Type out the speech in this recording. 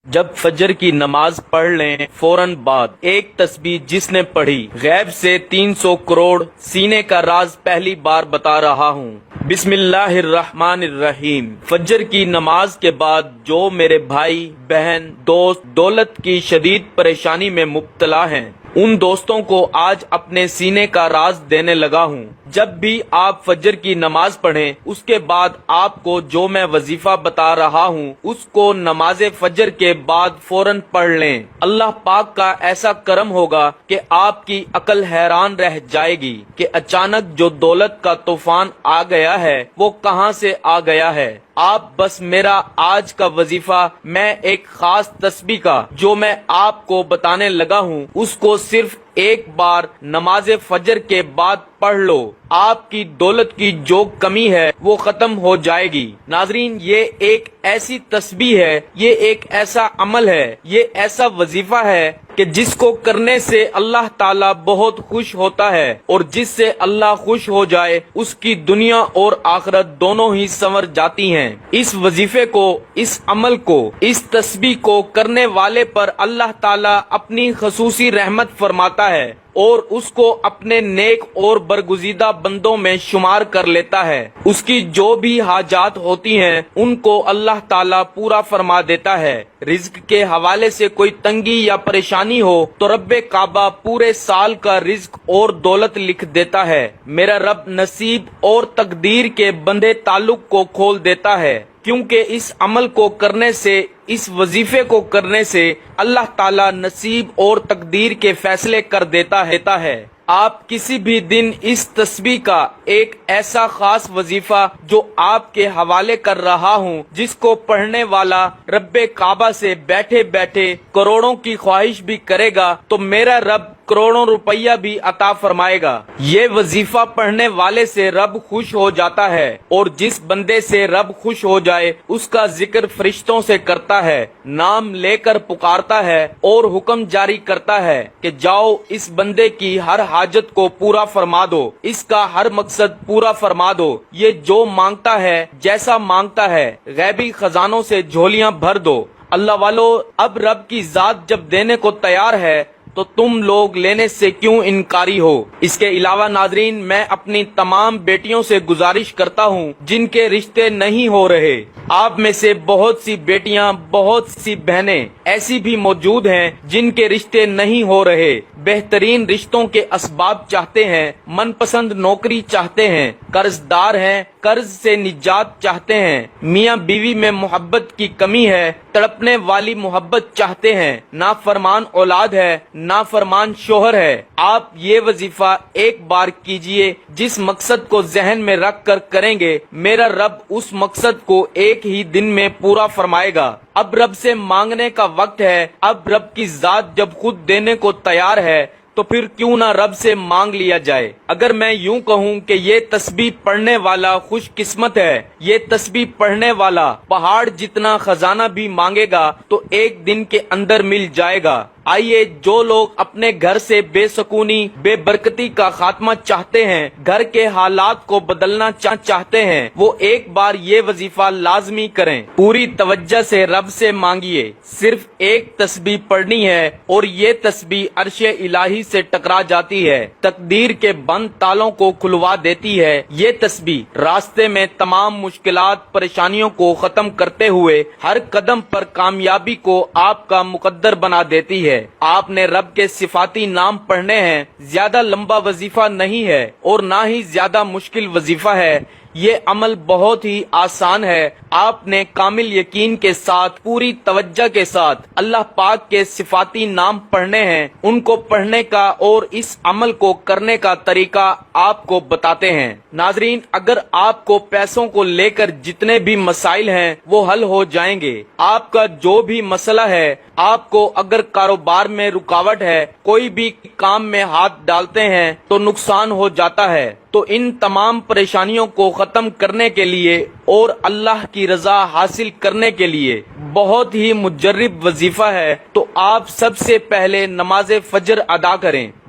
جب فجر کی نماز پڑھ لیں فوراً بعد ایک تسبیح جس نے پڑھی غیب سے 300 کروڑ سینے کا راز پہلی بار بتا رہا ہوں۔ بسم اللہ الرحمن الرحیم۔ فجر کی نماز کے بعد جو میرے بھائی بہن دوست دولت کی شدید پریشانی میں مبتلا ہیں ان دوستوں کو آج اپنے سینے کا راز دینے لگا ہوں۔ جب بھی آپ فجر کی نماز پڑھیں اس کے بعد آپ کو جو میں وظیفہ بتا رہا ہوں اس کو نماز فجر کے بعد فوراً پڑھ لیں۔ اللہ پاک کا ایسا کرم ہوگا کہ آپ کی عقل حیران رہ جائے گی کہ اچانک جو دولت کا طوفان آ گیا ہے وہ کہاں سے آ گیا ہے۔ آپ بس میرا آج کا وظیفہ میں ایک خاص تسبیح کا جو میں آپ کو بتانے لگا ہوں اس کو صرف ایک بار نماز فجر کے بعد پڑھ لو، آپ کی دولت کی جو کمی ہے وہ ختم ہو جائے گی۔ ناظرین، یہ ایک ایسی تسبیح ہے، یہ ایک ایسا عمل ہے، یہ ایسا وظیفہ ہے کہ جس کو کرنے سے اللہ تعالیٰ بہت خوش ہوتا ہے، اور جس سے اللہ خوش ہو جائے اس کی دنیا اور آخرت دونوں ہی سنور جاتی ہیں۔ اس وظیفے کو، اس عمل کو، اس تسبیح کو کرنے والے پر اللہ تعالیٰ اپنی خصوصی رحمت فرماتا ہے اور اس کو اپنے نیک اور برگزیدہ بندوں میں شمار کر لیتا ہے۔ اس کی جو بھی حاجات ہوتی ہیں ان کو اللہ تعالیٰ پورا فرما دیتا ہے۔ رزق کے حوالے سے کوئی تنگی یا پریشانی ہو تو رب کعبہ پورے سال کا رزق اور دولت لکھ دیتا ہے۔ میرا رب نصیب اور تقدیر کے بندھے تعلق کو کھول دیتا ہے، کیونکہ اس عمل کو کرنے سے، اس وظیفے کو کرنے سے اللہ تعالیٰ نصیب اور تقدیر کے فیصلے کر دیتا ہے۔ آپ کسی بھی دن اس تسبیح کا ایک ایسا خاص وظیفہ جو آپ کے حوالے کر رہا ہوں جس کو پڑھنے والا رب کعبہ سے بیٹھے بیٹھے کروڑوں کی خواہش بھی کرے گا تو میرا رب کروڑوں روپیہ بھی عطا فرمائے گا۔ یہ وظیفہ پڑھنے والے سے رب خوش ہو جاتا ہے، اور جس بندے سے رب خوش ہو جائے اس کا ذکر فرشتوں سے کرتا ہے، نام لے کر پکارتا ہے اور حکم جاری کرتا ہے کہ جاؤ اس بندے کی ہر حاجت کو پورا فرما دو، اس کا ہر مقصد پورا فرما دو، یہ جو مانگتا ہے جیسا مانگتا ہے غیبی خزانوں سے جھولیاں بھر دو۔ اللہ والو، اب رب کی ذات جب دینے کو تیار ہے تو تم لوگ لینے سے کیوں انکاری ہو؟ اس کے علاوہ ناظرین، میں اپنی تمام بیٹیوں سے گزارش کرتا ہوں جن کے رشتے نہیں ہو رہے، آپ میں سے بہت سی بیٹیاں، بہت سی بہنیں ایسی بھی موجود ہیں جن کے رشتے نہیں ہو رہے، بہترین رشتوں کے اسباب چاہتے ہیں، من پسند نوکری چاہتے ہیں، قرض دار ہیں، قرض سے نجات چاہتے ہیں، میاں بیوی میں محبت کی کمی ہے، تڑپنے والی محبت چاہتے ہیں، نافرمان اولاد ہے، نافرمان شوہر ہے۔ آپ یہ وظیفہ ایک بار کیجئے، جس مقصد کو ذہن میں رکھ کر کریں گے میرا رب اس مقصد کو ایک ہی دن میں پورا فرمائے گا۔ اب رب سے مانگنے کا وقت ہے، اب رب کی ذات جب خود دینے کو تیار ہے تو پھر کیوں نہ رب سے مانگ لیا جائے۔ اگر میں یوں کہوں کہ یہ تسبیح پڑھنے والا خوش قسمت ہے، یہ تسبیح پڑھنے والا پہاڑ جتنا خزانہ بھی مانگے گا تو ایک دن کے اندر مل جائے گا۔ آئیے، جو لوگ اپنے گھر سے بے سکونی، بے برکتی کا خاتمہ چاہتے ہیں، گھر کے حالات کو بدلنا چاہتے ہیں، وہ ایک بار یہ وظیفہ لازمی کریں۔ پوری توجہ سے رب سے مانگیے، صرف ایک تسبیح پڑھنی ہے اور یہ تسبیح عرش الہی سے ٹکرا جاتی ہے، تقدیر کے بند تالوں کو کھلوا دیتی ہے۔ یہ تسبیح راستے میں تمام مشکلات، پریشانیوں کو ختم کرتے ہوئے ہر قدم پر کامیابی کو آپ کا مقدر بنا دیتی ہے۔ آپ نے رب کے صفاتی نام پڑھنے ہیں، زیادہ لمبا وظیفہ نہیں ہے اور نہ ہی زیادہ مشکل وظیفہ ہے، یہ عمل بہت ہی آسان ہے۔ آپ نے کامل یقین کے ساتھ، پوری توجہ کے ساتھ اللہ پاک کے صفاتی نام پڑھنے ہیں، ان کو پڑھنے کا اور اس عمل کو کرنے کا طریقہ آپ کو بتاتے ہیں۔ ناظرین، اگر آپ کو پیسوں کو لے کر جتنے بھی مسائل ہیں وہ حل ہو جائیں گے، آپ کا جو بھی مسئلہ ہے، آپ کو اگر کاروبار میں رکاوٹ ہے، کوئی بھی کام میں ہاتھ ڈالتے ہیں تو نقصان ہو جاتا ہے، تو ان تمام پریشانیوں کو ختم کرنے کے لیے اور اللہ کی رضا حاصل کرنے کے لیے بہت ہی مجرب وظیفہ ہے۔ تو آپ سب سے پہلے نماز فجر ادا کریں،